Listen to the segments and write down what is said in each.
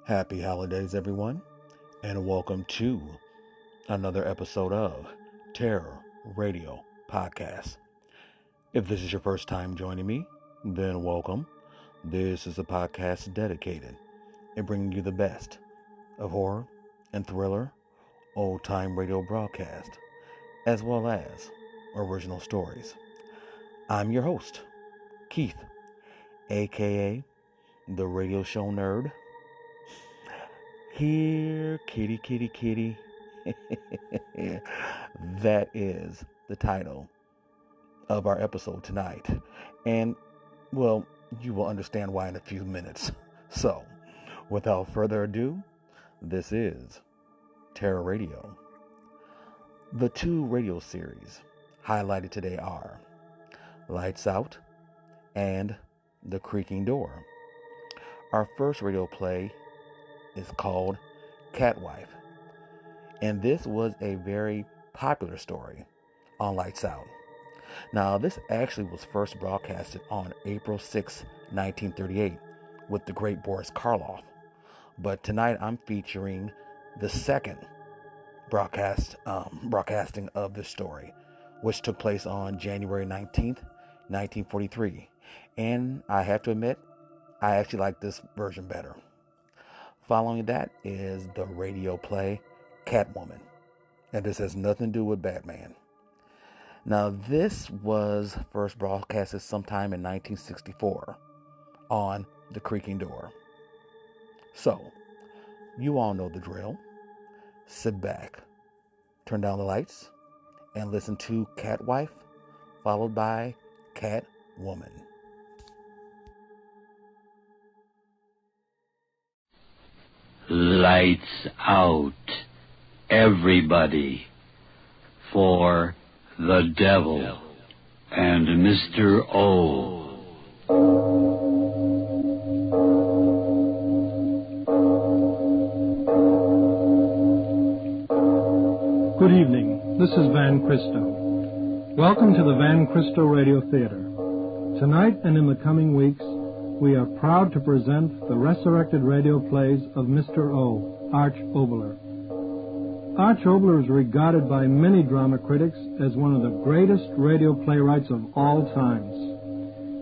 Happy holidays, everyone, and welcome to another episode of Terror Radio Podcast. If this is your first time joining me, then welcome. This is a podcast dedicated in bringing you the best of horror and thriller, old-time radio broadcast, as well as original stories. I'm your host, Keith, aka the Radio Show Nerd. Here, kitty, kitty, kitty. That is the title of our episode tonight. And, well, you will understand why in a few minutes. So, without further ado, this is Terror Radio. The two radio series highlighted today are Lights Out and The Creaking Door. Our first radio play is called Catwife, and this was a very popular story on Lights Out. Now, this actually was first broadcasted on April 6, 1938 with the great Boris Karloff, but tonight I'm featuring the second broadcasting of this story, which took place on January 19th, 1943, and I have to admit, I actually like this version better. Following that is the radio play Catwoman, and this has nothing to do with Batman. Now, this was first broadcasted sometime in 1964 on The Creaking Door. So, you all know the drill. Sit back, turn down the lights, and listen to Catwife, followed by Catwoman. Lights out, everybody, for the devil and Mr. O. Good evening. This is Van Christo. Welcome to the Van Christo Radio Theater. Tonight and in the coming weeks, we are proud to present the resurrected radio plays of Mr. O, Arch Oboler. Arch Oboler is regarded by many drama critics as one of the greatest radio playwrights of all times.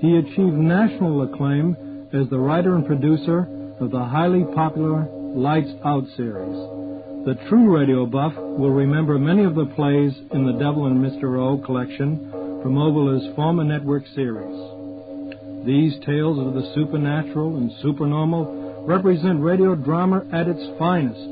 He achieved national acclaim as the writer and producer of the highly popular Lights Out series. The true radio buff will remember many of the plays in the Devil and Mr. O collection from Oboler's former network series. These tales of the supernatural and supernormal represent radio drama at its finest.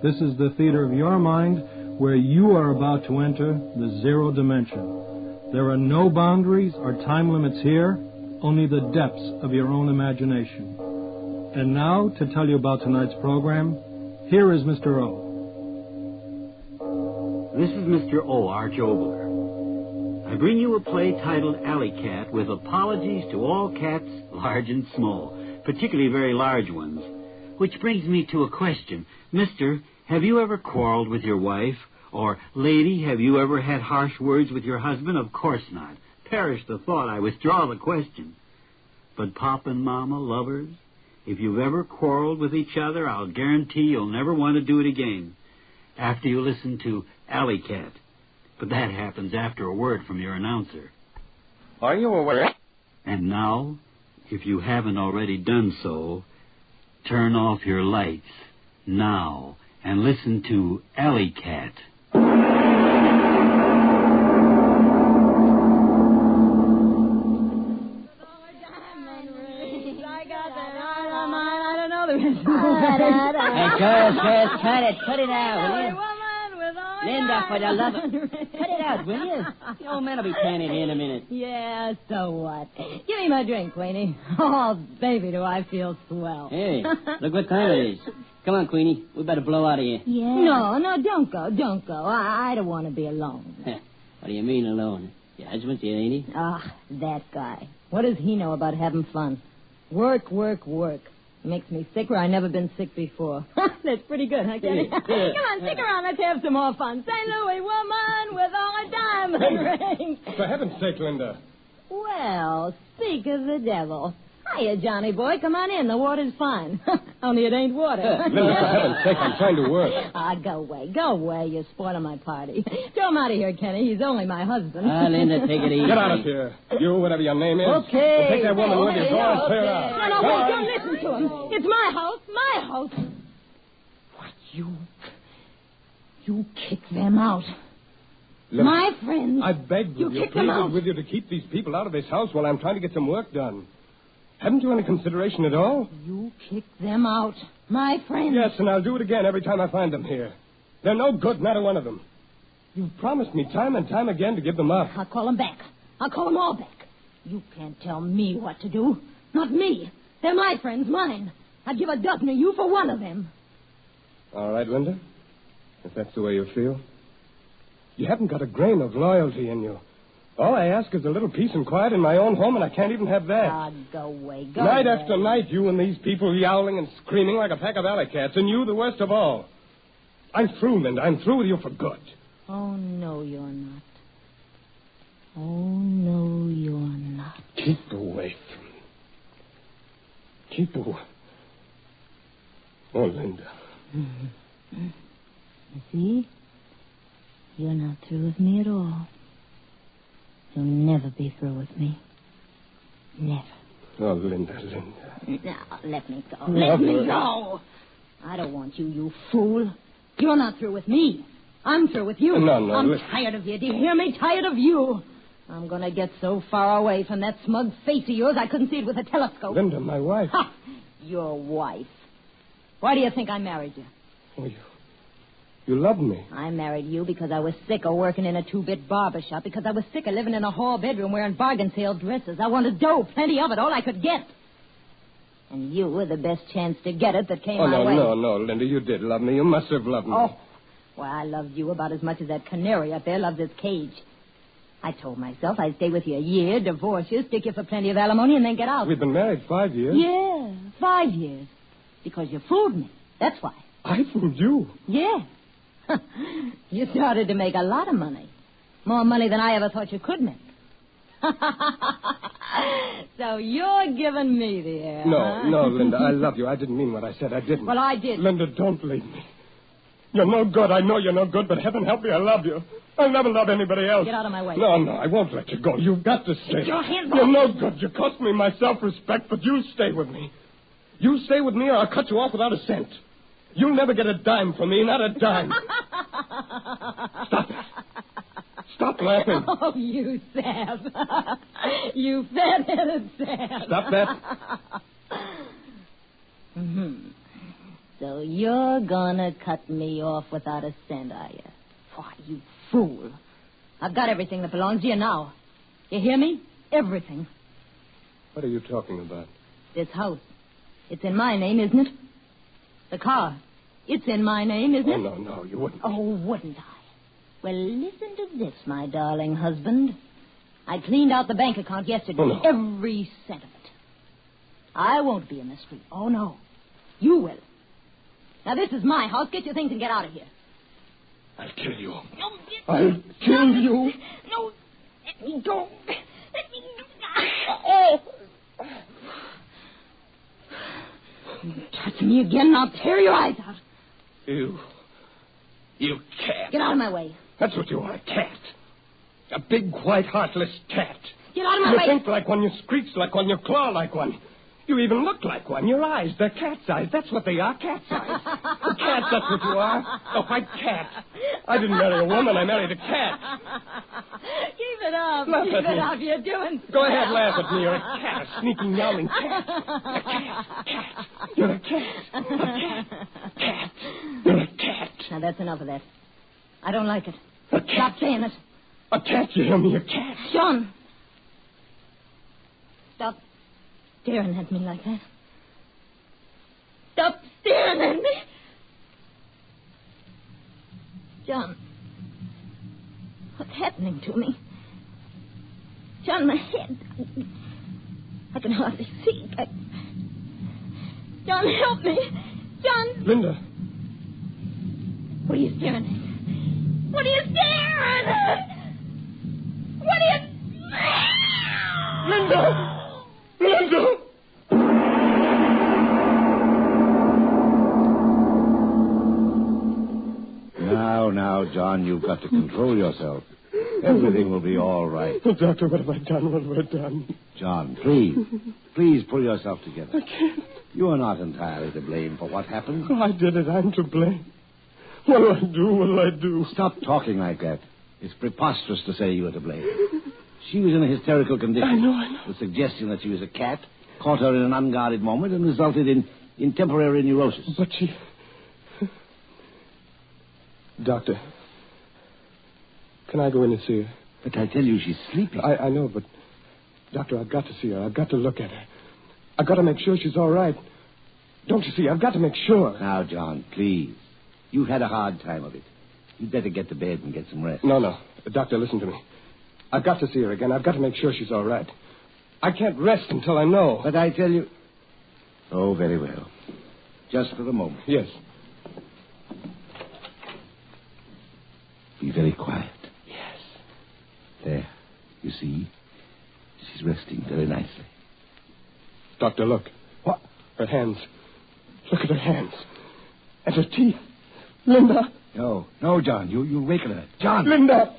This is the theater of your mind where you are about to enter the zero dimension. There are no boundaries or time limits here, only the depths of your own imagination. And now, to tell you about tonight's program, here is Mr. O. This is Mr. O, Arch Oboler. I bring you a play titled Alley Cat with apologies to all cats, large and small, particularly very large ones. Which brings me to a question. Mister, have you ever quarreled with your wife? Or, lady, have you ever had harsh words with your husband? Of course not. Perish the thought, I withdraw the question. But Pop and Mama, lovers, if you've ever quarreled with each other, I'll guarantee you'll never want to do it again after you listen to Alley Cat. But that happens after a word from your announcer. Are you aware? And now, if you haven't already done so, turn off your lights now and listen to Alley Cat. Hey, Charles, cut it out, will you? Linda, for the love of... Cut it out, will you? The old man will be paying it here in a minute. Yeah, so what? Give me my drink, Queenie. Oh, baby, do I feel swell. Hey, look what time it is. Come on, Queenie. We better blow out of here. Yeah. No, don't go. I don't want to be alone. What do you mean alone? Your husband's here, ain't he? Ah, that guy. What does he know about having fun? Work. Makes me sick where I've never been sick before. That's pretty good, huh, Kenny? Yeah. Come on, stick around. Let's have some more fun. St. Louis woman with all a diamond ring. For heaven's sake, Linda. Well, speak of the devil. Hiya, Johnny boy. Come on in. The water's fine. Only it ain't water. Linda, for heaven's sake, I'm trying to work. Go away. Go away. You're spoiling my party. Throw him out of here, Kenny. He's only my husband. Linda, take it easy. Get out of here. You, whatever your name is. Okay. And take that woman with you. Go and clear out. No, Go wait. on. Don't listen to him. It's my house. My house. What, you kick them out. Linda, My friends. I begged You with you, kick them out. pleaded with you to keep these people out of this house while I'm trying to get some work done. Haven't you any consideration at all? You kick them out. My friends. Yes, and I'll do it again every time I find them here. They're no good, not a one of them. You've promised me time and time again to give them up. I'll call them back. I'll call them all back. You can't tell me what to do. Not me. They're my friends, mine. I'd give a dozen of you for one of them. All right, Linda. If that's the way you feel. You haven't got a grain of loyalty in you. All I ask is a little peace and quiet in my own home, and I can't even have that. Go away. Go Night away. after night, you and these people yowling and screaming like a pack of alley cats, and you the worst of all. I'm through, Linda. I'm through with you for good. Oh, no, you're not. Oh, no, you're not. Keep away from me. Keep away. Oh, Linda. You see? You're not through with me at all. You'll never be through with me. Never. Oh, Linda. Now, let me go. Let me go. I don't want you, you fool. You're not through with me. I'm through with you. No, I'm listen. tired of you. Do you hear me? Tired of you. I'm going to get so far away from that smug face of yours I couldn't see it with a telescope. Linda, my wife. Ha! Your wife. Why do you think I married you? Oh, you love me. I married you because I was sick of working in a two-bit barber shop, because I was sick of living in a hall bedroom wearing bargain sale dresses. I wanted dough, plenty of it, all I could get. And you were the best chance to get it that came my way. No, Linda, you did love me. You must have loved me. Oh, well, I loved you about as much as that canary up there loves its cage. I told myself I'd stay with you a year, divorce you, stick you for plenty of alimony, and then get out. We've been married 5 years. Yeah, 5 years. Because you fooled me. That's why. I fooled you. Yeah. You started to make a lot of money. More money than I ever thought you could make. So you're giving me the air, huh? No, Linda, I love you. I didn't mean what I said. I didn't. Well, I did. Linda, don't leave me. You're no good. I know you're no good, but heaven help me, I love you. I'll never love anybody else. Get out of my way. No, I won't let you go. You've got to stay. Get your hands You're off. no good. You cost me my self-respect, but you stay with me. You stay with me or I'll cut you off without a cent. You'll never get a dime from me, not a dime. Stop it. Stop laughing. Oh, you sap. You fat-headed sap. Stop that. Mm-hmm. So you're gonna cut me off without a cent, are you? Why, you fool. I've got everything that belongs to you now. You hear me? Everything. What are you talking about? This house. It's in my name, isn't it? The car. It's in my name, isn't it? Oh, no, you wouldn't. Oh, wouldn't I? Well, listen to this, my darling husband. I cleaned out the bank account yesterday. Oh, no. Every cent of it. I won't be in the street. Oh, no. You will. Now, this is my house. Get your things and get out of here. I'll kill you. No, I'll kill you. No, let me go. Let me go. Oh. You touch me again and I'll tear your eyes out. You cat. Get out of my way. That's what you are, a cat. A big, white, heartless cat. Get out of my You way. think like one, you screech like one, you claw like one. You even look like one. Your eyes, they're cat's eyes. That's what they are, cat's eyes. A cat, that's what you are. A white cat. I didn't marry a woman, I married a cat. Keep it up. Laugh Keep at it me. up. You're doing Go ahead, laugh at me. You're a cat, a sneaking, yowling cat. A cat. You're a cat. A cat. Cat. You're a cat. Now, that's enough of that. I don't like it. A cat. Stop saying it. A cat, you hear me? A cat. John. Stop staring at me like that. Stop staring at me. John. What's happening to me? John, my head. I can hardly see. John, help me. John. Linda. What are you staring at? What are you staring at? What are you... Linda! Linda! John, you've got to control yourself. Everything will be all right. Oh, Doctor, what have I done? What have I done? John, please. Please pull yourself together. I can't. You are not entirely to blame for what happened. Oh, I did it. I'm to blame. What'll I do? What'll I do? Stop talking like that. It's preposterous to say you were to blame. She was in a hysterical condition. I know. The suggestion that she was a cat caught her in an unguarded moment and resulted in temporary neurosis. But she... Doctor, can I go in and see her? But I tell you, she's sleeping. I know, but... Doctor, I've got to see her. I've got to look at her. I've got to make sure she's all right. Don't you see? I've got to make sure. Now, John, please. You've had a hard time of it. You'd better get to bed and get some rest. No. Doctor, listen to me. I've got to see her again. I've got to make sure she's all right. I can't rest until I know. But I tell you... Oh, very well. Just for a moment. Yes. Be very quiet. Yes. There. You see? She's resting very nicely. Doctor, look. What? Her hands. Look at her hands. And her teeth. Linda. No, John. You'll waken her. John. Linda.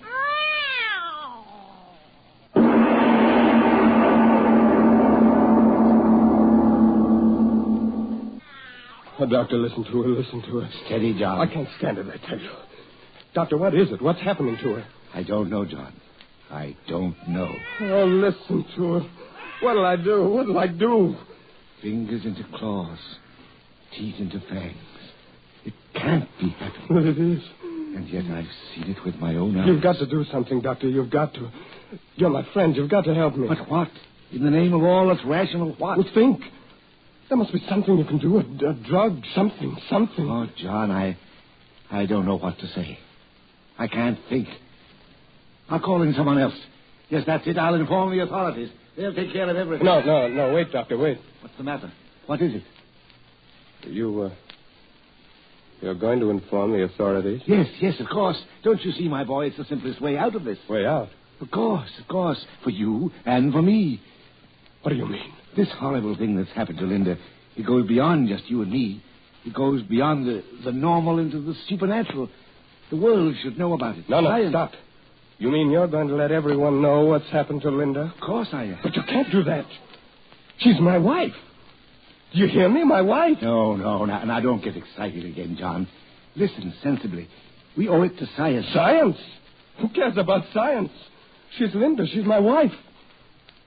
Oh, Doctor, listen to her. Steady, John. I can't stand it, I tell you. Doctor, what is it? What's happening to her? I don't know, John. I don't know. Oh, listen to her. What'll I do? Fingers into claws. Teeth into fangs. It can't be happening. Well, it is. And yet I've seen it with my own eyes. You've got to do something, Doctor. You've got to. You're my friend. You've got to help me. But what? In the name of all that's rational, what? Well, think. There must be something you can do. A drug, something. Oh, John, I don't know what to say. I can't think. I'll call in someone else. Yes, that's it. I'll inform the authorities. They'll take care of everything. No. Wait, Doctor, wait. What's the matter? What is it? You're going to inform the authorities? Yes, of course. Don't you see, my boy, it's the simplest way out of this. Way out? Of course. For you and for me. What do you mean? This horrible thing that's happened to Linda, it goes beyond just you and me. It goes beyond the normal into the supernatural. The world should know about it. No, stop. You mean you're going to let everyone know what's happened to Linda? Of course I am. But you can't do that. She's my wife. Do you hear me? My wife. No. Now don't get excited again, John. Listen sensibly. We owe it to science. Science? Who cares about science? She's Linda. She's my wife.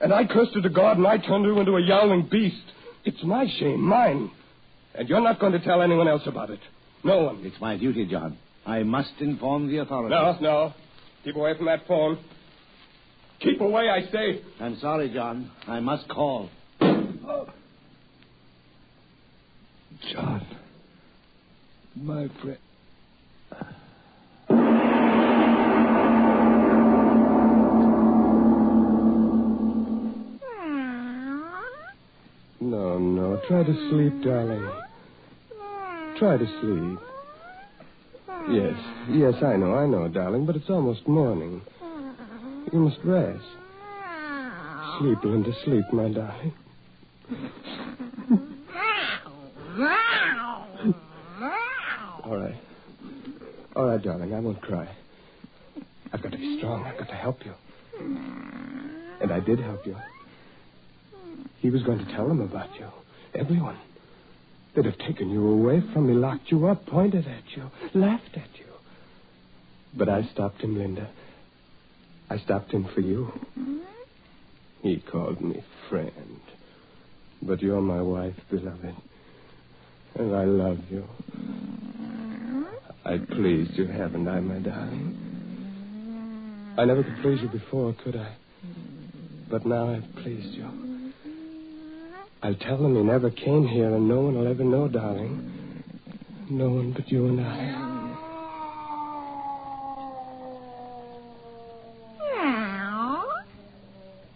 And I cursed her to God, and I turned her into a yowling beast. It's my shame, mine. And you're not going to tell anyone else about it. No one. It's my duty, John. I must inform the authorities. No. Keep away from that phone. Keep away, I say. I'm sorry, John. I must call. John. My friend. No. Try to sleep, darling. Try to sleep. Yes, I know, darling, but it's almost morning. You must rest. Sleep, Linda, sleep, my darling. All right, darling, I won't cry. I've got to be strong. I've got to help you. And I did help you. He was going to tell them about you. Everyone. They'd have taken you away from me, locked you up, pointed at you, laughed at you. But I stopped him, Linda. I stopped him for you. He called me friend. But you're my wife, beloved. And I love you. I pleased you, haven't I, my darling? I never could please you before, could I? But now I've pleased you. I'll tell them you never came here, and no one will ever know, darling. No one but you and I.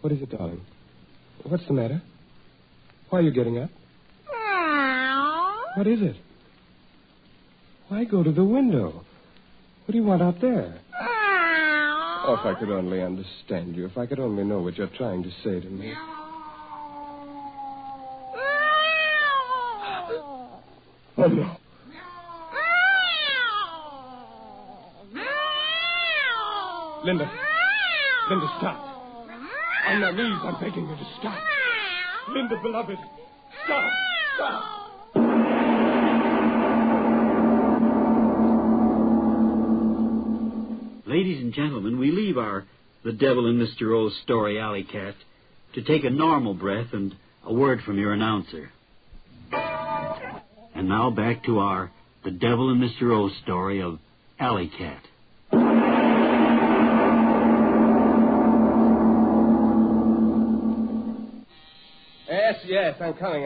What is it, darling? What's the matter? Why are you getting up? What is it? Why go to the window? What do you want out there? Oh, if I could only understand you. If I could only know what you're trying to say to me. Oh, no. Linda, stop. On my knees, I'm begging you to stop. Linda, beloved, stop. Ladies and gentlemen, we leave our The Devil in Mr. O's story, Alley Cat, to take a normal breath and a word from your announcer. And now back to our The Devil in Mr. O's story of Alley Cat. Yes, I'm coming.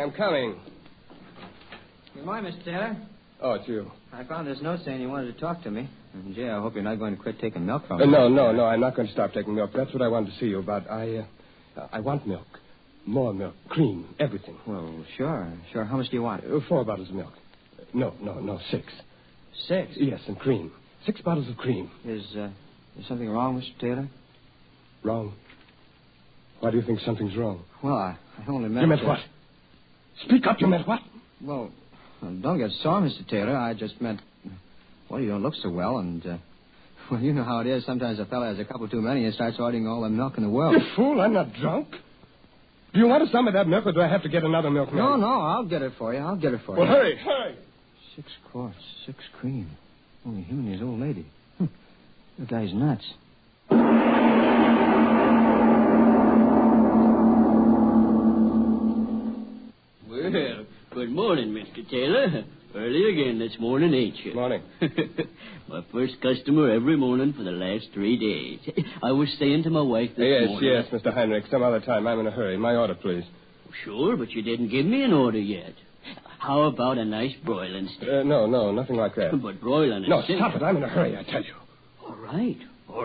Good morning, Mr. Taylor. Oh, it's you. I found this note saying you wanted to talk to me. And, Jay, I hope you're not going to quit taking milk from me. No, I'm not going to stop taking milk. That's what I wanted to see you about. I want milk. More milk. Cream. Everything. Well, sure. How much do you want? 4 bottles of milk. No, 6. 6? Yes, and cream. 6 bottles of cream. Is something wrong, Mr. Taylor? Wrong? Why do you think something's wrong? Well, I only meant... You meant what? Speak up, you meant what? Well, don't get sore, Mr. Taylor. I just meant... Well, you don't look so well, and... well, you know how it is. Sometimes a fella has a couple too many and starts ordering all the milk in the world. You fool, I'm not drunk. Do you want some of that milk, or do I have to get another milk man? No, I'll get it for you. Well, hurry. 6 quarts, 6 cream. Only him and his old lady. The guy's nuts. Well, good morning, Mr. Taylor. Early again this morning, ain't you? Morning. My first customer every morning for the last 3 days. I was saying to my wife this morning... Yes, Mr. Heinrich. Some other time. I'm in a hurry. My order, please. Sure, but you didn't give me an order yet. How about a nice broiling steak? No, nothing like that. But broiling is... No, stop it. I'm in a hurry, I tell you. All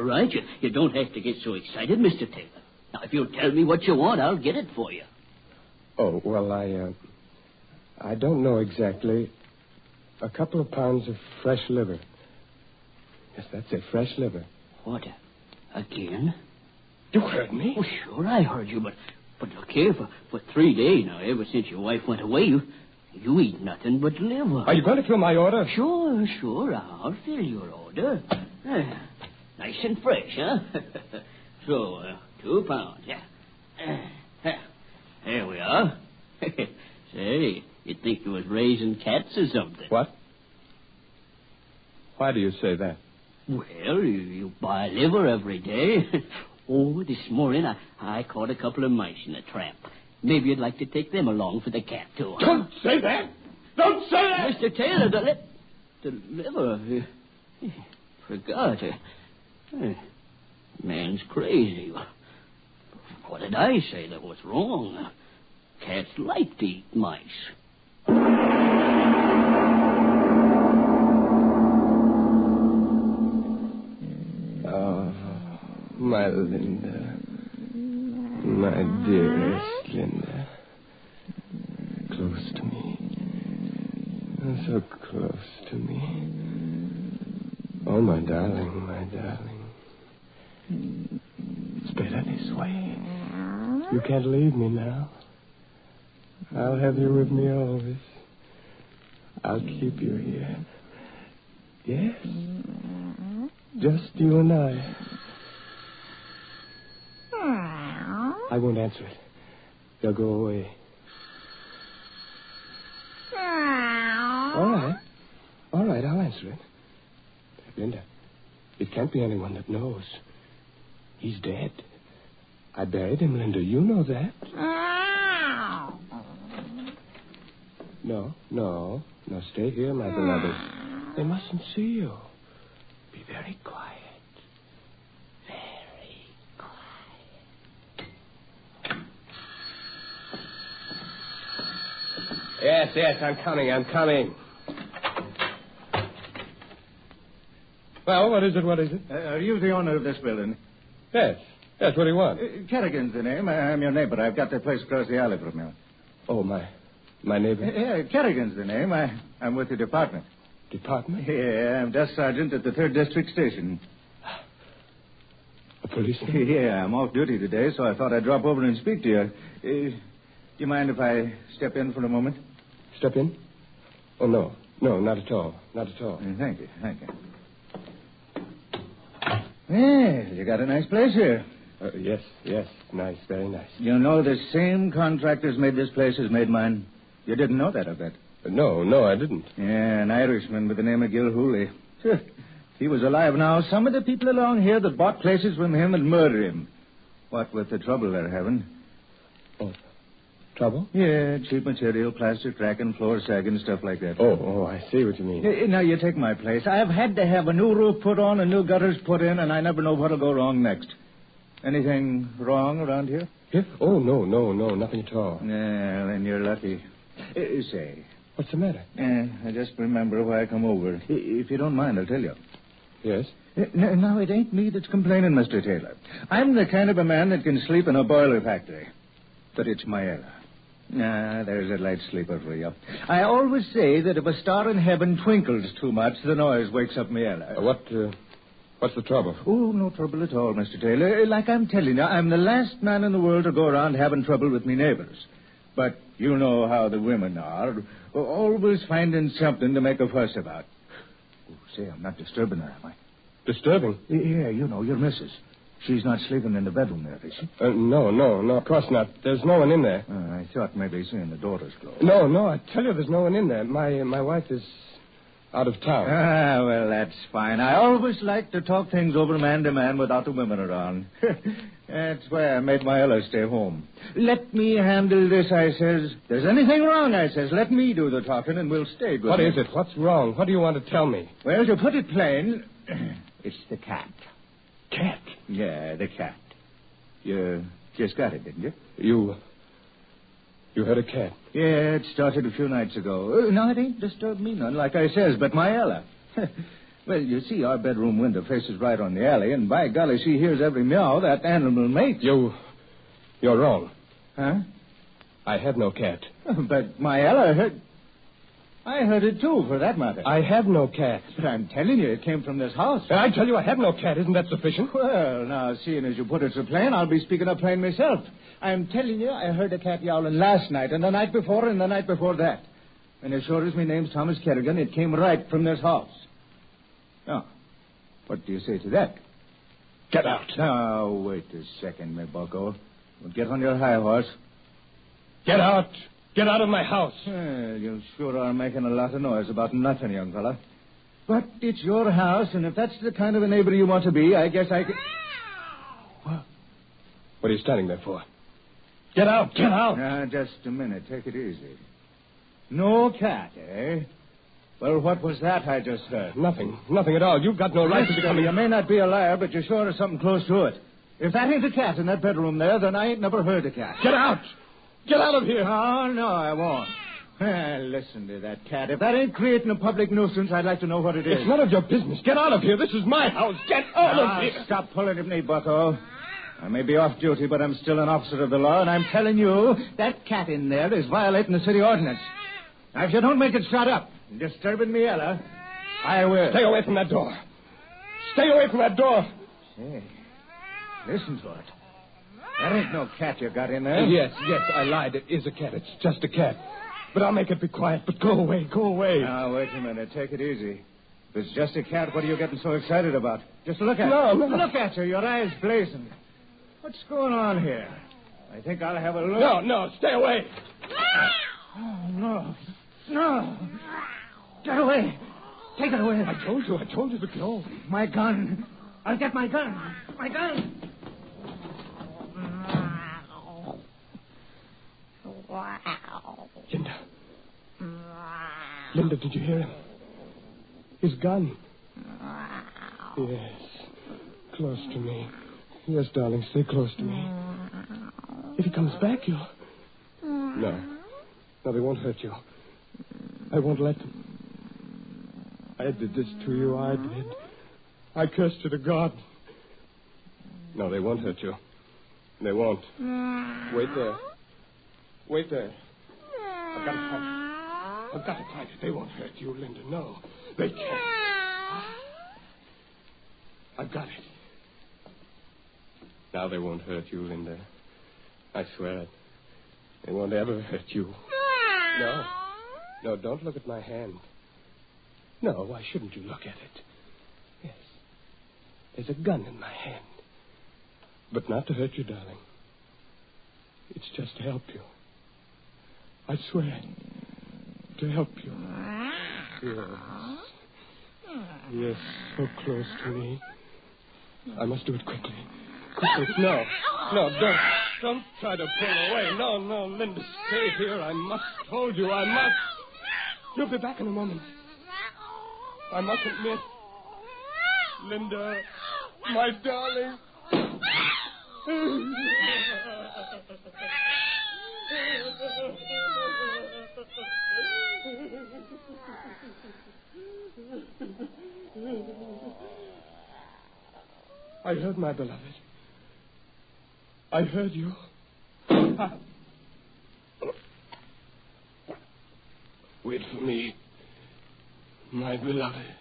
right. You don't have to get so excited, Mr. Taylor. Now, if you'll tell me what you want, I'll get it for you. Oh, well, I don't know exactly. A couple of pounds of fresh liver. Yes, that's it, fresh liver. What? Again? You heard me? Oh, sure, I heard you, but look here, for 3 days now, ever since your wife went away, you eat nothing but liver. Are you going to fill my order? Sure, I'll fill your order. Nice and fresh, huh? So, 2 pounds, yeah. There we are. Say, you'd think you was raising cats or something. What? Why do you say that? Well, you buy liver every day. Oh, this morning I caught a couple of mice in a trap. Maybe you'd like to take them along for the cat, too. Huh? Don't say that! Don't say that! Mr. Taylor, the liver... Forgot. Man's crazy. What did I say that was wrong? Cats like to eat mice. Oh, my Linda. My dearest Linda. Close to me. So close to me. Oh, my darling, my darling. It's better this way. You can't leave me now. I'll have you with me always. I'll keep you here. Yes? Just you and I. I won't answer it. They'll go away. All right, I'll answer it. Linda, it can't be anyone that knows. He's dead. I buried him, Linda. You know that. No, stay here, my beloved. They mustn't see you. Be very quiet. Very quiet. Yes, I'm coming. Well, what is it? Are you the owner of this building? Yes, what do you want? Kerrigan's the name. I'm your neighbor. I've got that place across the alley from you. Oh, my neighbor? Yeah, Kerrigan's the name. I'm with the department. Department? Yeah, I'm desk sergeant at the 3rd District Station. A policeman? Yeah, I'm off duty today, so I thought I'd drop over and speak to you. Do you mind if I step in for a moment? Step in? Oh, no, not at all. Thank you. Well, you got a nice place here. Yes. Nice, very nice. You know the same contractors made this place as made mine. You didn't know that, I bet. No, I didn't. Yeah, an Irishman by the name of Gil Hooley. If he was alive now, some of the people along here that bought places from him would murder him. What with the trouble they're having. Oh, trouble? Yeah, cheap material, plaster cracking, floor sagging, stuff like that. Oh, I see what you mean. Now, you take my place. I've had to have a new roof put on and new gutters put in, and I never know what'll go wrong next. Anything wrong around here? Here? Oh, no, nothing at all. Yeah, then you're lucky. Say. What's the matter? I just remember why I come over. If you don't mind, I'll tell you. Yes? Now, it ain't me that's complaining, Mr. Taylor. I'm the kind of a man that can sleep in a boiler factory. But it's my Ella. There's a light sleeper for you. I always say that if a star in heaven twinkles too much, the noise wakes up my Ella. What's the trouble? Oh, no trouble at all, Mr. Taylor. Like I'm telling you, I'm the last man in the world to go around having trouble with me neighbors. But you know how the women are. Always finding something to make a fuss about. Oh, say, I'm not disturbing her, am I? Disturbing? Yeah, you know, your missus. She's not sleeping in the bedroom there, is she? No, of course not. There's no one in there. I thought maybe seeing the doors closed. No, I tell you, there's no one in there. My wife is out of town. Well, that's fine. I always like to talk things over man to man without the women around. That's why I made my Ella stay home. Let me handle this, I says. If there's anything wrong, I says, let me do the talking and we'll stay good. What is it? What's wrong? What do you want to tell me? Well, to put it plain, it's the cat. Cat? Yeah, the cat. You just got it, didn't you? You had a cat? Yeah, it started a few nights ago. No, it ain't disturbed me none, like I says, but my Ella. Well, you see, our bedroom window faces right on the alley, and by golly, she hears every meow that animal makes. You're wrong. Huh? I have no cat. But my Ella heard... I heard it, too, for that matter. I have no cat. But I'm telling you, it came from this house. I tell you, I have no cat. Isn't that sufficient? Well, now, seeing as you put it so plain, I'll be speaking up plain myself. I'm telling you, I heard a cat yowling last night, and the night before, and the night before that. And as sure as my name's Thomas Kerrigan, it came right from this house. Now, what do you say to that? Get out. Now, wait a second, my bucko. Well, get on your high horse. Get out. Get out of my house. You sure are making a lot of noise about nothing, young fella. But it's your house, and if that's the kind of a neighbor you want to be, I guess I can... What are you standing there for? Get out. Get out. Just a minute. Take it easy. No cat, eh? Well, what was that I just heard? Nothing at all. You've got no right to become... You may not be a liar, but you sure are something close to it. If that ain't a cat in that bedroom there, then I ain't never heard a cat. Get out. Get out of here. Oh, no, I won't. Listen to that cat. If that ain't creating a public nuisance, I'd like to know what it is. It's none of your business. Get out of here. This is my house. Get out of here. Stop pulling at me, bucko. I may be off duty, but I'm still an officer of the law, and I'm telling you, that cat in there is violating the city ordinance. Now, if you don't make it shut up, disturbing me, Ella, I will. Stay away from that door. Stay away from that door. Say, listen to it. That ain't no cat you got in there. Yes, I lied. It is a cat. It's just a cat. But I'll make it be quiet. But go away. Now, wait a minute. Take it easy. If it's just a cat, what are you getting so excited about? Just look at her. No. Look at her. Your eyes blazing. What's going on here? I think I'll have a look. No. Stay away. Oh, no. Get away. Take it away. I told you to go. My gun. I'll get my gun. My gun. Linda, did you hear him? His gun. Yes. Close to me. Yes, darling, stay close to me. If he comes back, you'll... No, they won't hurt you. I won't let them. I did this to you, I did. I cursed you to God. No, they won't hurt you. They won't. Wait there. I've got to fight it. They won't hurt you, Linda. No, they can't. I've got it. Now they won't hurt you, Linda. I swear it. They won't ever hurt you. No, don't look at my hand. No, why shouldn't you look at it? Yes. There's a gun in my hand. But not to hurt you, darling. It's just to help you. I swear. To help you. Yes. Yes, so close to me. I must do it quickly. Quickly. No, don't try to pull away. No, Linda, stay here. I must hold you. I must. You'll be back in a moment. I mustn't miss. Linda, my darling. I heard my beloved. I heard you. Wait for me, my beloved.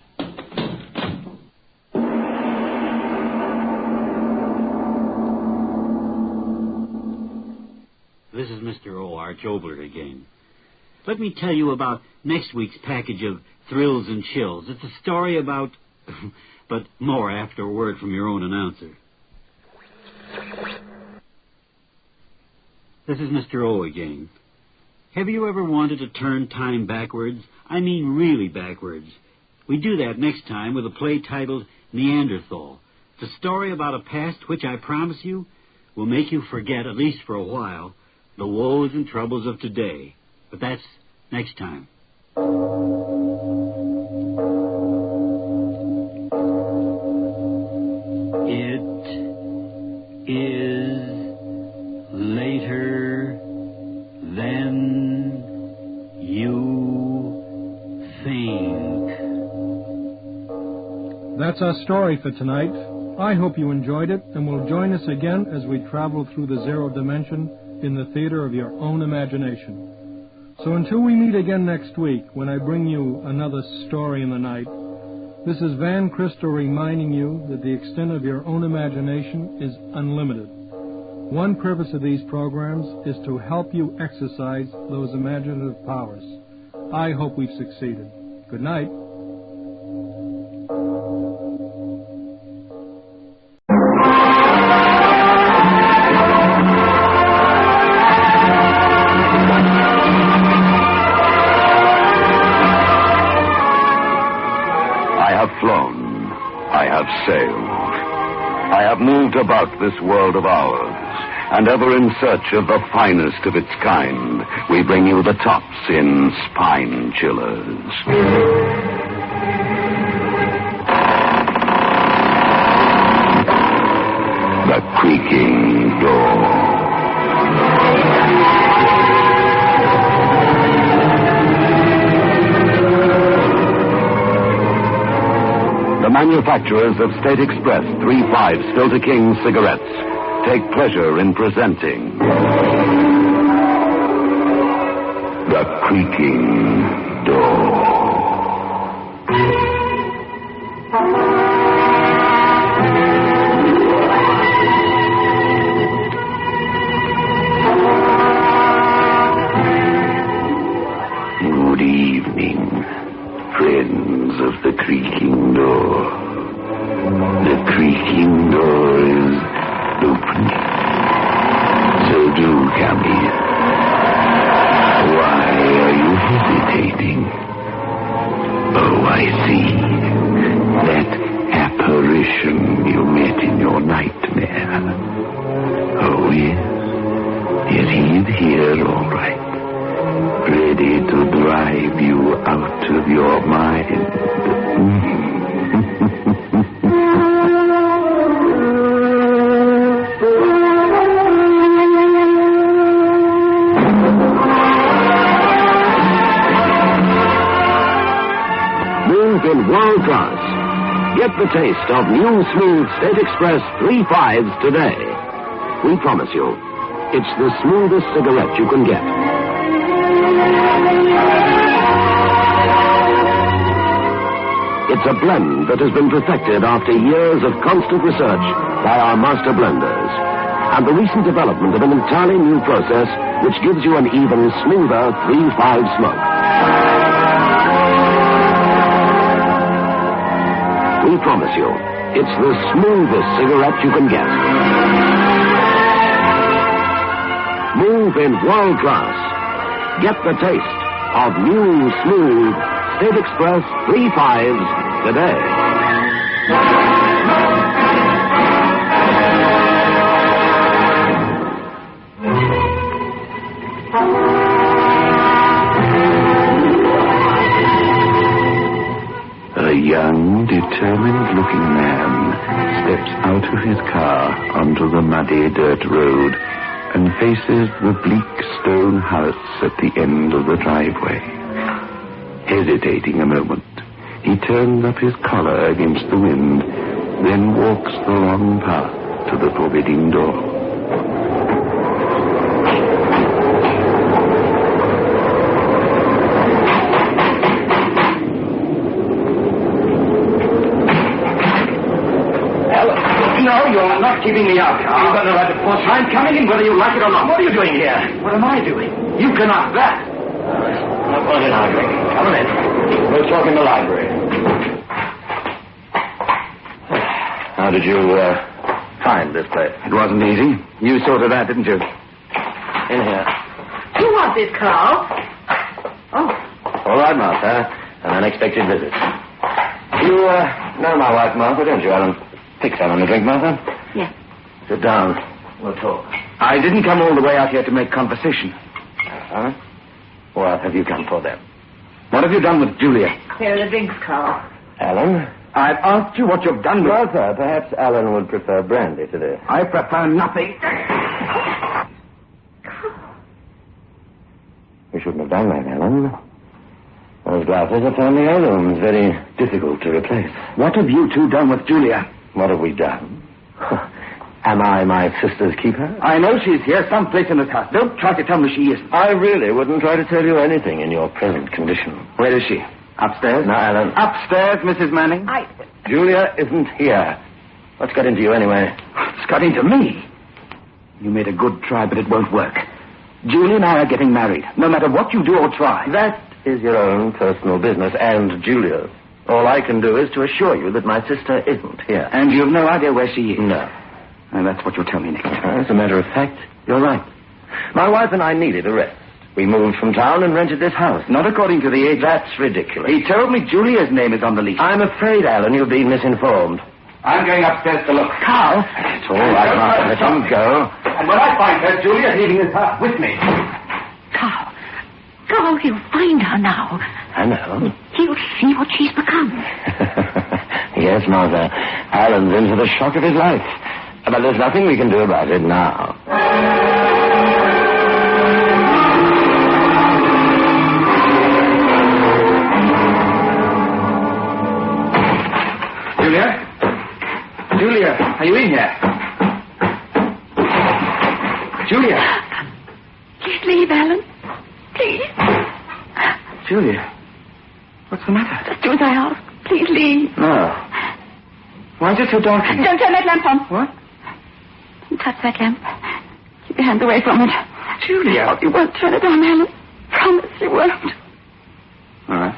This is Mr. O.R. Jobler again. Let me tell you about next week's package of thrills and chills. It's a story about... but more after a word from your own announcer. This is Mr. O again. Have you ever wanted to turn time backwards? I mean really backwards. We do that next time with a play titled Neanderthal. It's a story about a past which I promise you will make you forget, at least for a while, the woes and troubles of today. But that's next time. It is later than you think. That's our story for tonight. I hope you enjoyed it and will join us again as we travel through the zero dimension in the theater of your own imagination. So until we meet again next week, when I bring you another story in the night, this is Van Crystal reminding you that the extent of your own imagination is unlimited. One purpose of these programs is to help you exercise those imaginative powers. I hope we've succeeded. Good night. Flown. I have sailed. I have moved about this world of ours, and ever in search of the finest of its kind, we bring you the tops in spine chillers. The Creaking Door. The manufacturers of State Express 3/5 Filter King cigarettes take pleasure in presenting The Creaking Door. Good evening, friends of the Creaking Door. The Creaking Door is open. So do come in. Why are you hesitating? Oh, I see. That apparition you met in your nightmare. Oh, yes. Yes, he's here, all right. Ready to drive you out of your mind. Move in world class. Get the taste of new smooth State Express 3/5s today. We promise you, it's the smoothest cigarette you can get. It's a blend that has been perfected after years of constant research by our master blenders. And the recent development of an entirely new process which gives you an even smoother 3/5 smoke. We promise you, It's the smoothest cigarette you can get. Move in world class. Get the taste of new, smooth State Express 3.5s today. A young, determined-looking man steps out of his car onto the muddy dirt road and faces the bleak stone house at the end of the driveway. Hesitating a moment, he turns up his collar against the wind, then walks the long path to the forbidding door. No, you're not keeping me out. You've got no right to force. I'm coming in whether you like it or not. What are you doing here? What am I doing? You can ask that. No point in arguing. Come on in. We'll talk in the library. How did you find this place? It wasn't easy. You sorted that, didn't you? In here. You want this, Carl? Oh. All right, Martha. An unexpected visit. You know my wife, Martha, don't you, Alan? Fix Alan a drink, Martha. Yes. Sit down. We'll talk. I didn't come all the way out here to make conversation. What have you come for, then? What have you done with Julia? Here are the drinks, Carl. Alan? I've asked you what you've done with... Martha, perhaps Alan would prefer brandy to this. I prefer nothing. You shouldn't have done that, Alan. Those glasses are family heirlooms, very difficult to replace. What have you two done with Julia? What have we done? Am I my sister's keeper? I know she's here someplace in this house. Don't try to tell me she isn't. I really wouldn't try to tell you anything in your present condition. Where is she? Upstairs? No, Alan. Upstairs, Mrs. Manning? Julia isn't here. What's got into you anyway? It's got into me. You made a good try, but it won't work. Julia and I are getting married, no matter what you do or try. That is your own personal business, and Julia's. All I can do is to assure you that my sister isn't here. And you've no idea where she is? No. And that's what you'll tell me next. As a matter of fact, you're right. My wife and I needed a rest. We moved from town and rented this house. Not according to the age. That's ridiculous. He told me Julia's name is on the lease. I'm afraid, Alan, you've been misinformed. I'm going upstairs to look. Carl? It's all right, Martha. Let him go. And when I find her, Julia's leaving this house with me. Carl. Carl, he'll find her now. I know. He'll see what she's become. Yes, Martha. Alan's in for the shock of his life. But there's nothing we can do about it now. Julia? Julia, are you in here? Julia? Please leave, Alan. Please. Julia? What's the matter? Just do as I ask. Please leave. No. Why is it so dark? Don't turn that lamp on. What? Don't touch that lamp. Keep your hands away from it. Julia. Oh, you won't turn it on, Alan. Promise you won't. All right.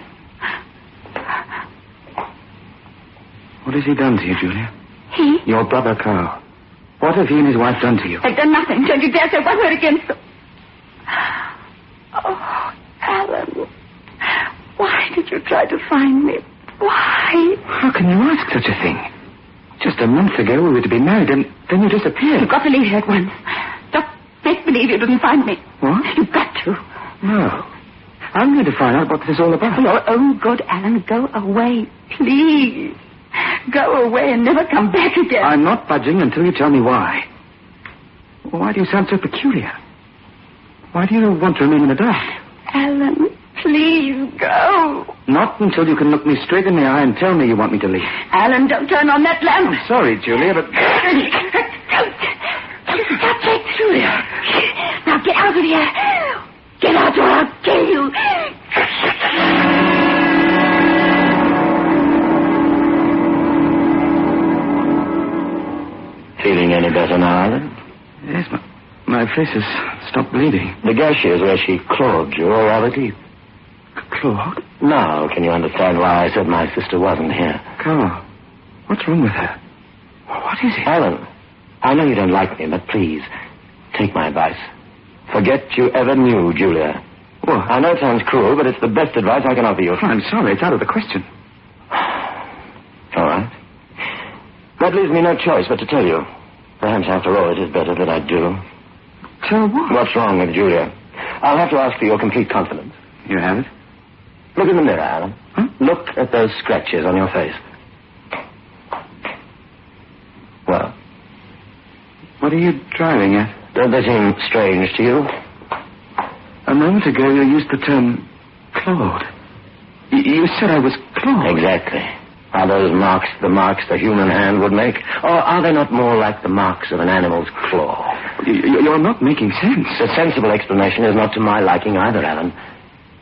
What has he done to you, Julia? He? Your brother, Carl. What have he and his wife done to you? They've done nothing. Don't you dare say one word against them. Oh, Alan. Why did you try to find me? Why? How can you ask such a thing? Just a month ago, we were to be married, and then you disappeared. You've got to leave here at once. Just make believe you didn't find me. What? You've got to. No. I'm going to find out what this is all about. For your own good, Alan, go away. Please. Go away and never come back again. I'm not budging until you tell me why. Why do you sound so peculiar? Why do you want to remain in the dark? Alan, please go. Not until you can look me straight in the eye and tell me you want me to leave. Alan, don't turn on that lamp. I'm sorry, Julia, but... Stop it, Julia. Now get out of here. Get out or I'll kill you. Feeling any better now, Alan? Yes, my face has stopped bleeding. The gash is where she clawed you, or rather deep. Claude? Now, can you understand why I said my sister wasn't here? Carl, what's wrong with her? What is it? Alan, I know you don't like me, but please, take my advice. Forget you ever knew Julia. Well, I know it sounds cruel, but it's the best advice I can offer you. I'm sorry, it's out of the question. All right. That leaves me no choice but to tell you. Perhaps, after all, it is better that I do. Tell what? What's wrong with Julia? I'll have to ask for your complete confidence. You have it? Look in the mirror, Alan. Huh? Look at those scratches on your face. Well? What are you driving at? Don't they seem strange to you? A moment ago you used the term clawed. You said I was clawed. Exactly. Are those marks the marks the human hand would make? Or are they not more like the marks of an animal's claw? You're not making sense. A sensible explanation is not to my liking either, Alan.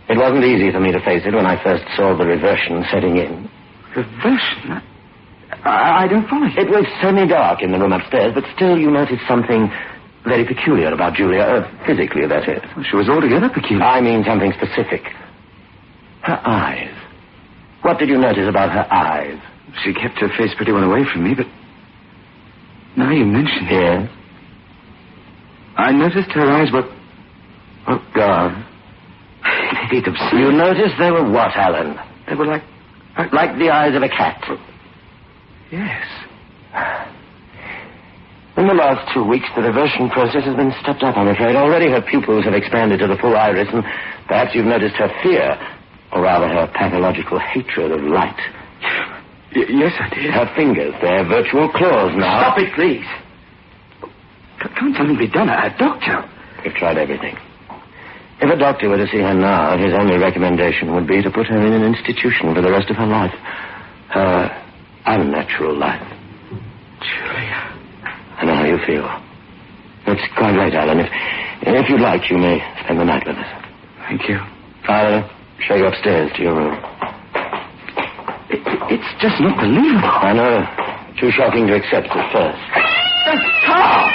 It wasn't easy for me to face it when I first saw the reversion setting in. Reversion? I don't follow you. It was semi-dark in the room upstairs, but still you noticed something very peculiar about Julia. Physically, that is. Well, she was altogether peculiar. I mean something specific. Her eyes. What did you notice about her eyes? She kept her face pretty well away from me, but now you mention it. Yes? I noticed her eyes were... Oh, God. It's absurd. You noticed they were what, Alan? They were like the eyes of a cat. Yes. In the last 2 weeks, the reversion process has been stepped up, I'm afraid. Already her pupils have expanded to the full iris, and perhaps you've noticed her fear, or rather her pathological hatred of light. Yes, I did. Her fingers, they're virtual claws now. Stop it, please. Can't something be done? A doctor? We've tried everything. If a doctor were to see her now, his only recommendation would be to put her in an institution for the rest of her life. Her unnatural life. Julia. I know how you feel. It's quite late, Alan. If you'd like, you may spend the night with us. Thank you. I'll show you upstairs to your room. It's just not believable. I know. Too shocking to accept at first. Carl!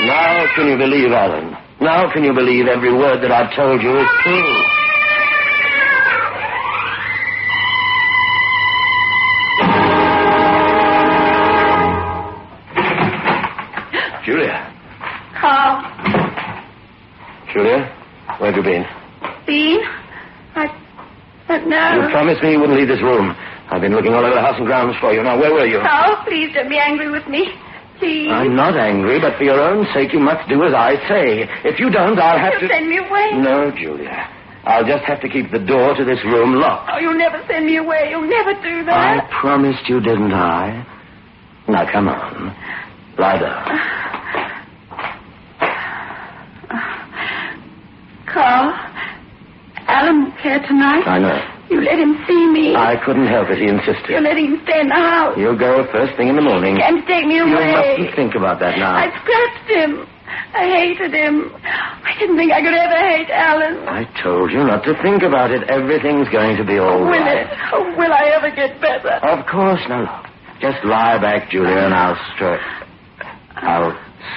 Now can you believe, Alan? Now can you believe every word that I've told you is true? Julia. Carl. Julia, where have you been? Been? I don't know. You promised me you wouldn't leave this room. I've been looking all over the house and grounds for you. Now, where were you? Carl, please don't be angry with me. Please. I'm not angry, but for your own sake, you must do as I say. If you don't, I'll have to... You'll send me away. No, Julia. I'll just have to keep the door to this room locked. Oh, you'll never send me away. You'll never do that. I promised you, didn't I? Now, come on. Lie down. Carl, Alan won't care tonight. I know. You let him see me. I couldn't help it. He insisted. You let him stay in the house. You'll go first thing in the morning. You can't take me away. You mustn't think about that now. I scratched him. I hated him. I didn't think I could ever hate Alan. I told you not to think about it. Everything's going to be all right. Will it? Oh, will I ever get better? Of course. Now, look. Just lie back, Julia, and I'll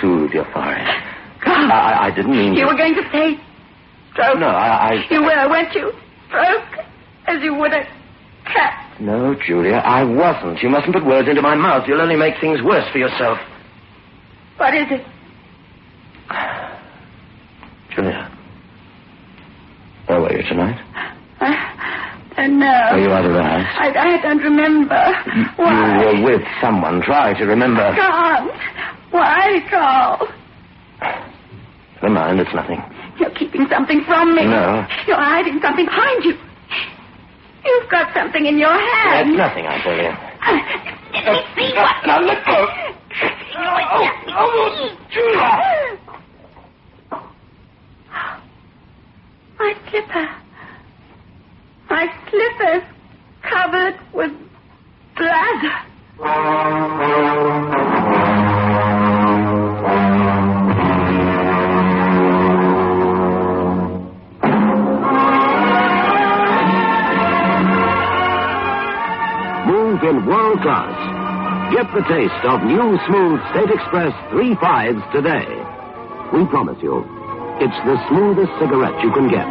soothe your forehead. I didn't mean You were going to say stroke. No, You were, weren't you? Stroke, as you would a cat. No, Julia, I wasn't. You mustn't put words into my mouth. You'll only make things worse for yourself. What is it? Julia, where were you tonight? I don't know. Were you out of the house? I don't remember. Why? You were with someone. Try to remember. I can't. Why, Carl? Never mind, it's nothing. You're keeping something from me. No. You're hiding something behind you. You've got something in your hand. That's nothing, I tell you. Let me see what... Now, let go. Julia. My slipper. My slipper's covered with blood. In world class. Get the taste of new smooth State Express 3 5s today. We promise you, it's the smoothest cigarette you can get.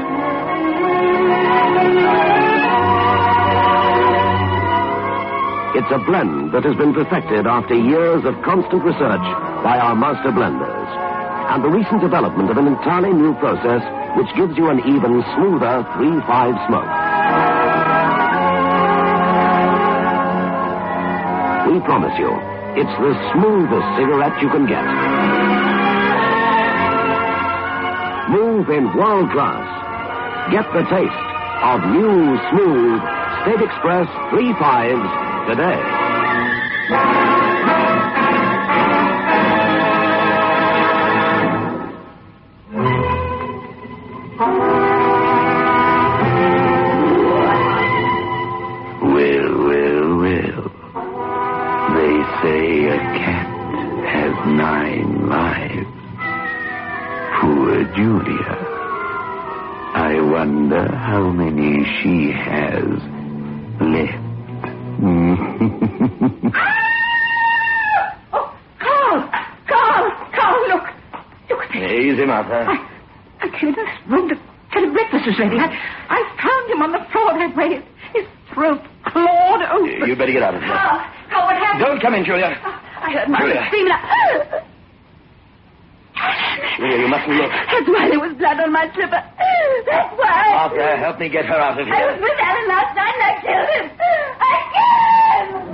It's a blend that has been perfected after years of constant research by our master blenders. And the recent development of an entirely new process which gives you an even smoother 3-5 smoke. We promise you, it's the smoothest cigarette you can get. Move in world class. Get the taste of new, smooth State Express 3-5s today. Well. They say a cat has 9 lives. Poor Julia. I wonder how many she has left. Oh, Carl, look at me. Easy, Martha. I came in this room to tell him breakfast was ready. I found him on the floor that way, his throat clawed open. You better get out of here. Carl, what happened? Don't come in, Julia. I heard Mother Julia. screaming. Julia, you mustn't look. That's why there was blood on my slipper. That's why. Martha, help me get her out of here. I was with Alan last night and I killed him. I killed him.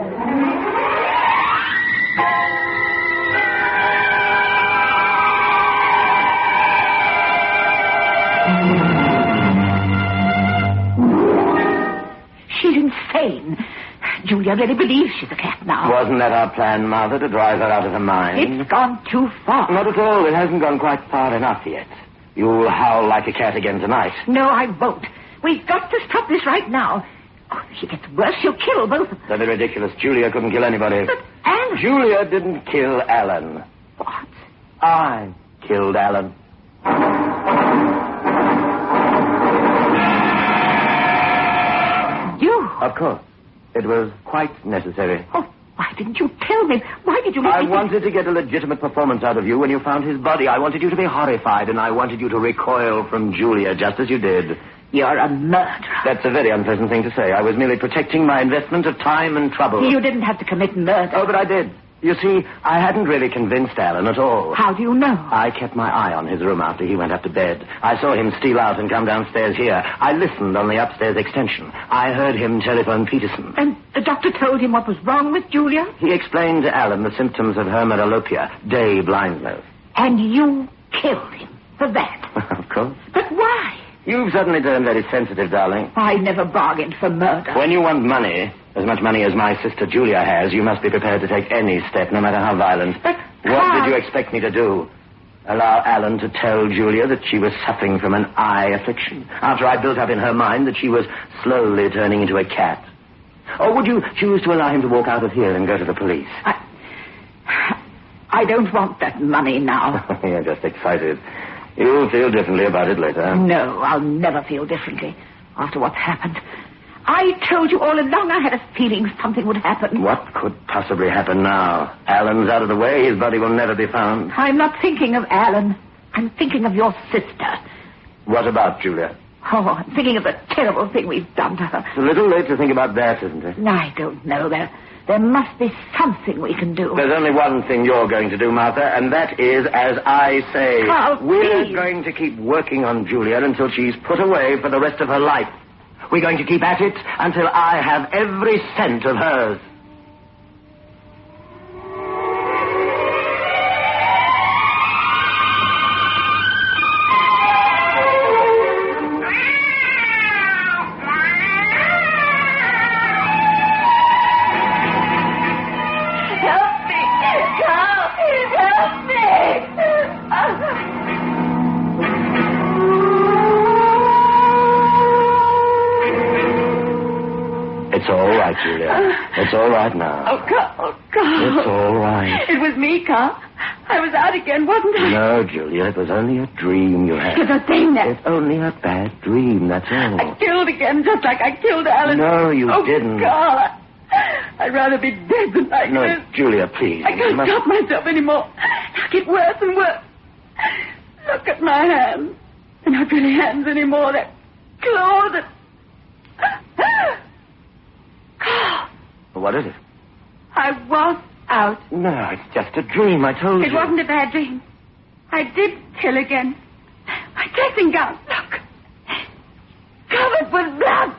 She's insane. Julia really believes she's a cat now. Wasn't that our plan, Martha, to drive her out of her mind? It's gone too far. Not at all. It hasn't gone quite far enough yet. You'll howl like a cat again tonight. No, I won't. We've got to stop this right now. Oh, if she gets worse, she'll kill both of them. That'd be ridiculous. Julia couldn't kill anybody. But Alan... Julia didn't kill Alan. What? I killed Alan. You? Of course. It was quite necessary. Oh, why didn't you tell me? Why did you let I me... wanted to get a legitimate performance out of you when you found his body. I wanted you to be horrified, and I wanted you to recoil from Julia, just as you did. You're a murderer. That's a very unpleasant thing to say. I was merely protecting my investment of time and trouble. You didn't have to commit murder. Oh, but I did. You see, I hadn't really convinced Alan at all. How do you know? I kept my eye on his room after he went up to bed. I saw him steal out and come downstairs here. I listened on the upstairs extension. I heard him telephone Peterson. And the doctor told him what was wrong with Julia? He explained to Alan the symptoms of her metalopia, day blindness. And you killed him for that? Of course. But why? You've suddenly turned very sensitive, darling. I never bargained for murder. When you want money, as much money as my sister Julia has, you must be prepared to take any step, no matter how violent. But what did you expect me to do? Allow Alan to tell Julia that she was suffering from an eye affliction, after I built up in her mind that she was slowly turning into a cat? Or would you choose to allow him to walk out of here and go to the police? I don't want that money now. You're just excited. You'll feel differently about it later. No, I'll never feel differently after what's happened. I told you all along I had a feeling something would happen. What could possibly happen now? Alan's out of the way. His body will never be found. I'm not thinking of Alan. I'm thinking of your sister. What about Julia? Oh, I'm thinking of the terrible thing we've done to her. It's a little late to think about that, isn't it? I don't know. There must be something we can do. There's only one thing you're going to do, Martha, and that is as I say. Carl, We're please. going to keep working on Julia until she's put away for the rest of her life. We're going to keep at it until I have every cent of hers. It's all right, Julia. It's all right now. Oh, Carl. It's all right. It was me, Carl. I was out again, wasn't I? No, Julia, it was only a dream you had. You're saying that. It's only a bad dream, that's all. I killed again, just like I killed Alan. No, you didn't. Carl, I'd rather be dead than like No, this. Julia, please. I can't stop myself anymore. I get worse and worse. Look at my hands. They're not really hands anymore. They're claws and... What is it? I was out. No, it's just a dream, I told you. It wasn't a bad dream. I did kill again. My dressing gown, look. Covered with blood.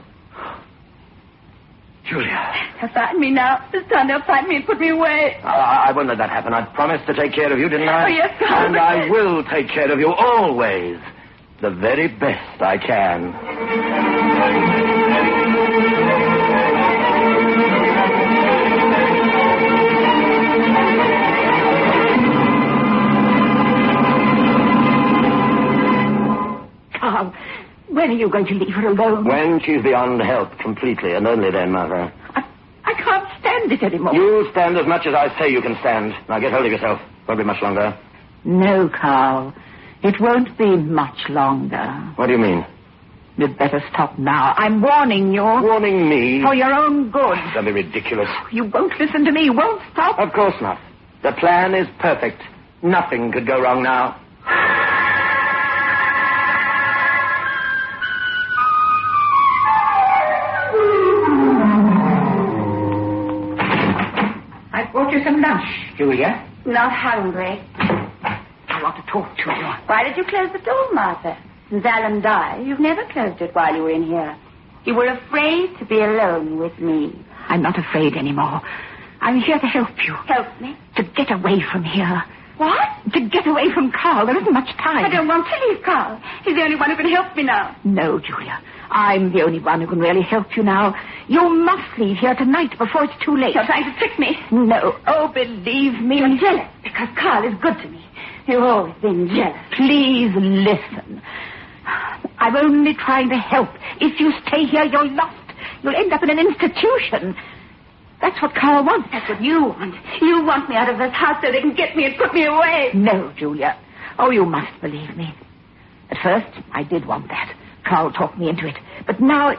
Julia. They'll find me now. This time they'll find me and put me away. I won't let that happen. I promised to take care of you, didn't I? Oh, yes, Carl. And I will take care of you always. The very best I can. Carl, when are you going to leave her alone? When she's beyond help completely, and only then, Mother. I can't stand it anymore. You stand as much as I say you can stand. Now get hold of yourself. Won't be much longer. No, Carl. It won't be much longer. What do you mean? You'd better stop now. I'm warning you. Warning me? For your own good. Don't be ridiculous. You won't listen to me. You won't stop. Of course not. The plan is perfect. Nothing could go wrong now. I brought you some lunch, Julia. Not hungry. I want to talk to you. Why did you close the door, Martha? Since Alan died, you've never closed it while you were in here. You were afraid to be alone with me. I'm not afraid anymore. I'm here to help you. Help me? To get away from here. What? To get away from Carl. There isn't much time. I don't want to leave Carl. He's the only one who can help me now. No, Julia. I'm the only one who can really help you now. You must leave here tonight before it's too late. You're trying to trick me. No. Oh, believe me. You're jealous because Carl is good to me. You've always been jealous. Please listen. I'm only trying to help. If you stay here, you're lost. You'll end up in an institution. That's what Carl wants. That's what you want. You want me out of this house so they can get me and put me away. No, Julia. Oh, you must believe me. At first, I did want that. Carl talked me into it. But now,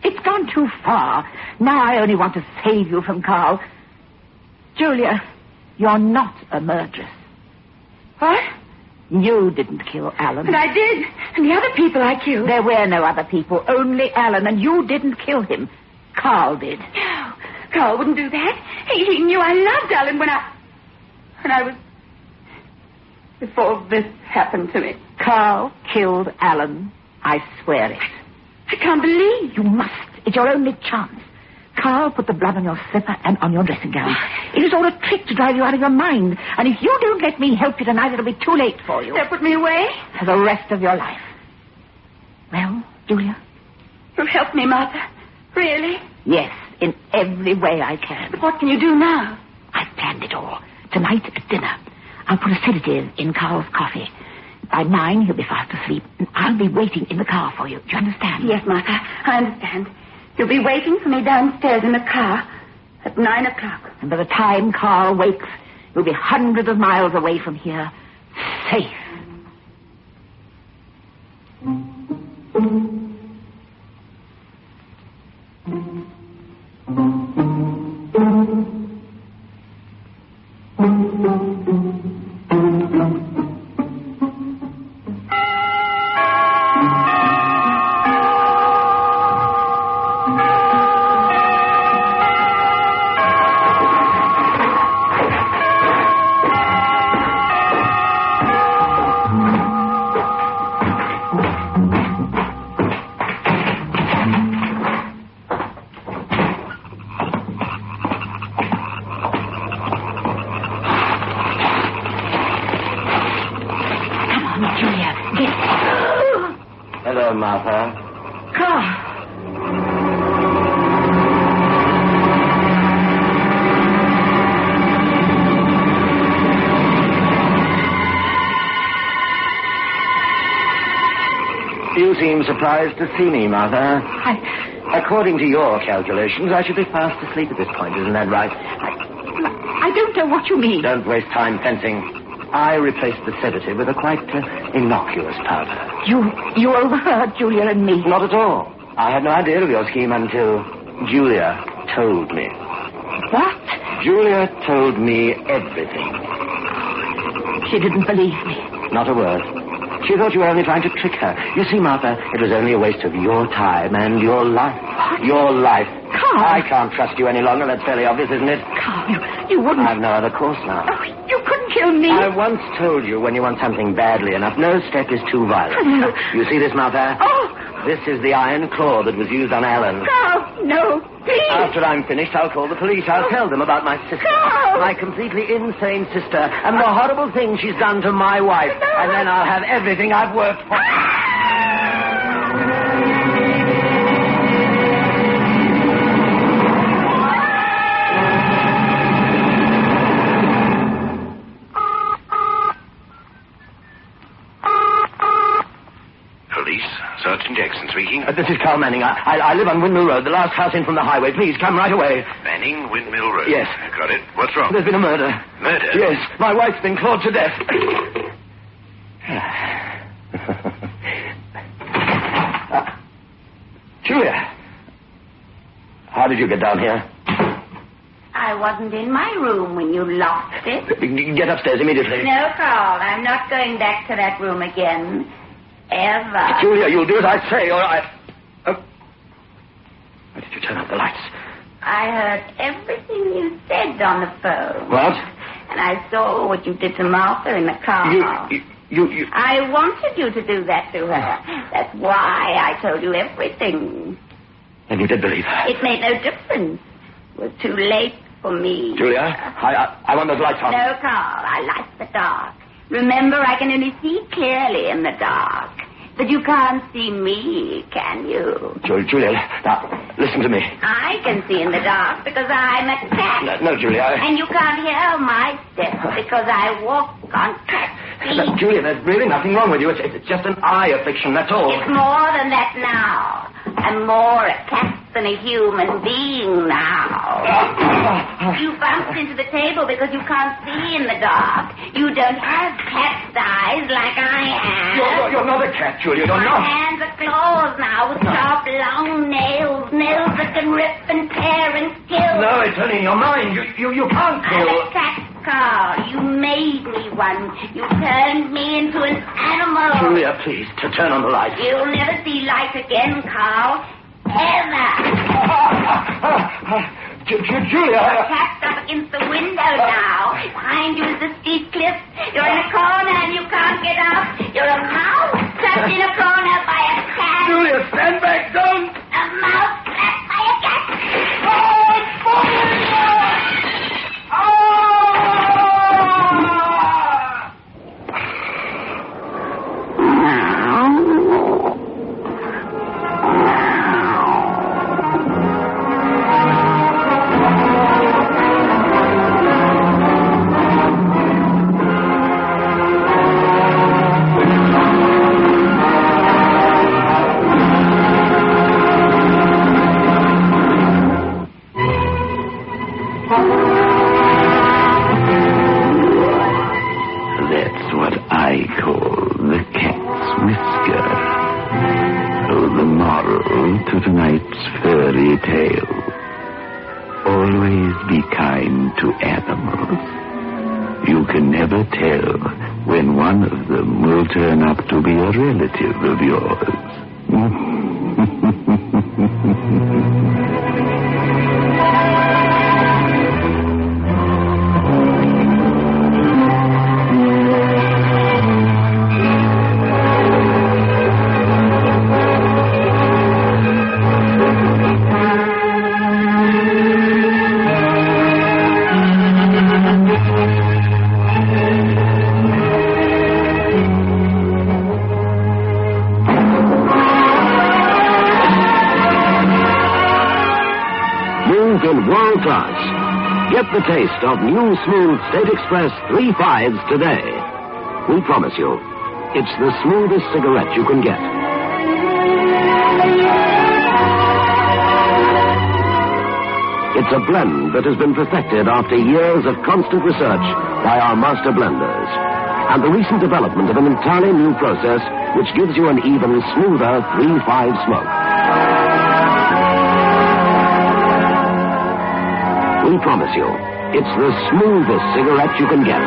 it's gone too far. Now I only want to save you from Carl. Julia, you're not a murderess. What? You didn't kill Alan. But I did. And the other people I killed. There were no other people, only Alan, and you didn't kill him. Carl did. No, Carl wouldn't do that. He knew I loved Alan when I was... Before this happened to me. Carl killed Alan. I swear it. I can't believe. You must. It's your only chance. Carl put the blood on your slipper and on your dressing gown. It is all a trick to drive you out of your mind. And if you don't let me help you tonight, it'll be too late for you. They'll put me away? For the rest of your life. Well, Julia? You'll help me, Martha? Really? Yes, in every way I can. But what can you do now? I've planned it all. Tonight at dinner, I'll put a sedative in Carl's coffee. By 9, he'll be fast asleep. And I'll be waiting in the car for you. Do you understand? Yes, Martha, I understand. You'll be waiting for me downstairs in the car at 9 o'clock. And by the time Carl wakes, you'll be hundreds of miles away from here. Safe. Hello, Martha. Carl. You seem surprised to see me, Martha. According to your calculations, I should be fast asleep at this point. Isn't that right? I don't know what you mean. Don't waste time fencing. I replaced the sedative with a quite innocuous powder. You overheard Julia and me. Not at all. I had no idea of your scheme until Julia told me. What? Julia told me everything. She didn't believe me. Not a word. She thought you were only trying to trick her. You see, Martha, it was only a waste of your time and your life. What? Your life. Carl. I can't trust you any longer. That's fairly obvious, isn't it? Carl, you wouldn't... I've no other course now. Oh, you couldn't kill me. I once told you when you want something badly enough, no step is too violent. No. You see this mouth there? Oh. This is the iron claw that was used on Alan. Carl, no, please. After I'm finished, I'll call the police. I'll tell them about my sister. Carl. My completely insane sister and the horrible thing she's done to my wife. No. And then I'll have everything I've worked for. Sergeant Jackson speaking. This is Carl Manning. I live on Windmill Road, the last house in from the highway. Please, come right away. Manning, Windmill Road. Yes. Got it. What's wrong? There's been a murder. Murder? Yes. My wife's been clawed to death. Julia. How did you get down here? I wasn't in my room when you locked it. Get upstairs immediately. No, Carl, I'm not going back to that room again. Ever. Julia, you'll do as I say, or I... Why did you turn out the lights? I heard everything you said on the phone. What? And I saw what you did to Martha in the car. You... I wanted you to do that to her. That's why I told you everything. And you did believe her? It made no difference. It was too late for me. Julia, I want those lights on. No, Carl, I like the dark. Remember, I can only see clearly in the dark. But you can't see me, can you? Julia, now, listen to me. I can see in the dark because I'm a cat. No, Julia. And you can't hear my steps because I walk on cat feet. Julia, there's really nothing wrong with you. It's just an eye affliction, that's all. It's more than that now. I'm more a cat than a human being now. You bumped into the table because you can't see in the dark. You don't have cat's eyes like I have. You're not a cat, Julia. You're My not. hands are claws now with sharp, long nails. Nails that can rip and tear and kill. No, it's only in your mind. You can't kill. I'm a cat, Carl. You made me one. You turned me into an animal. Julia, please, to turn on the light. You'll never see light again, Carl. Ever. Julia. You're tapped up against the window now. Behind you is the steep cliff. You're in a corner and you can't get up. You're a mouse trapped in a corner by a cat. Julia, stand back. Don't. A mouse trapped by a cat. Oh, it's falling. That's what I call the cat's whisker. So the moral to tonight's fairy tale. Always be kind to animals. You can never tell when one of them will turn up to be a relative of yours. In world class. Get the taste of new smooth State Express 3/5s today. We promise you, it's the smoothest cigarette you can get. It's a blend that has been perfected after years of constant research by our master blenders. And the recent development of an entirely new process which gives you an even smoother 3/5 smoke. We promise you, it's the smoothest cigarette you can get.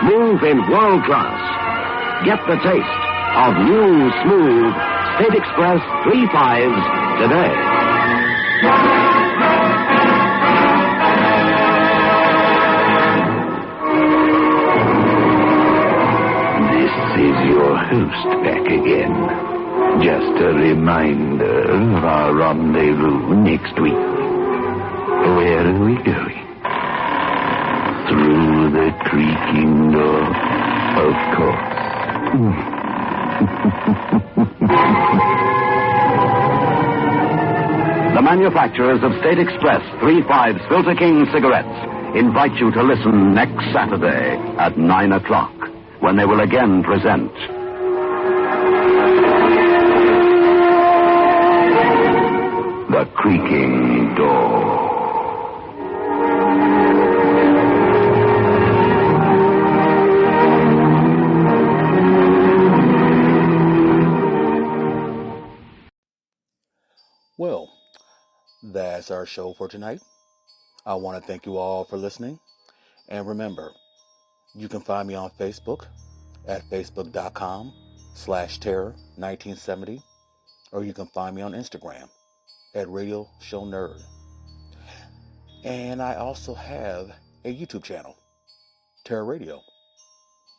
Move in world class. Get the taste of new smooth State Express 3 5s today. This is your host back again. Just a reminder of our rendezvous next week. Where are we going? Through the creaking door, of course. The manufacturers of State Express 3 5s Filter King cigarettes invite you to listen next Saturday at 9 o'clock, when they will again present The Creaking Door. Well, that's our show for tonight. I want to thank you all for listening. And remember, you can find me on Facebook at facebook.com/terror1970, or you can find me on Instagram at Radio Show Nerd. And I also have a YouTube channel, Terror Radio.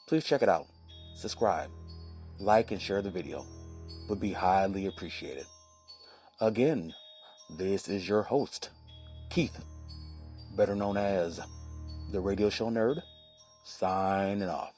Please check it out. Subscribe, like, and share the video. Would be highly appreciated. Again, this is your host, Keith, better known as the Radio Show Nerd, signing off.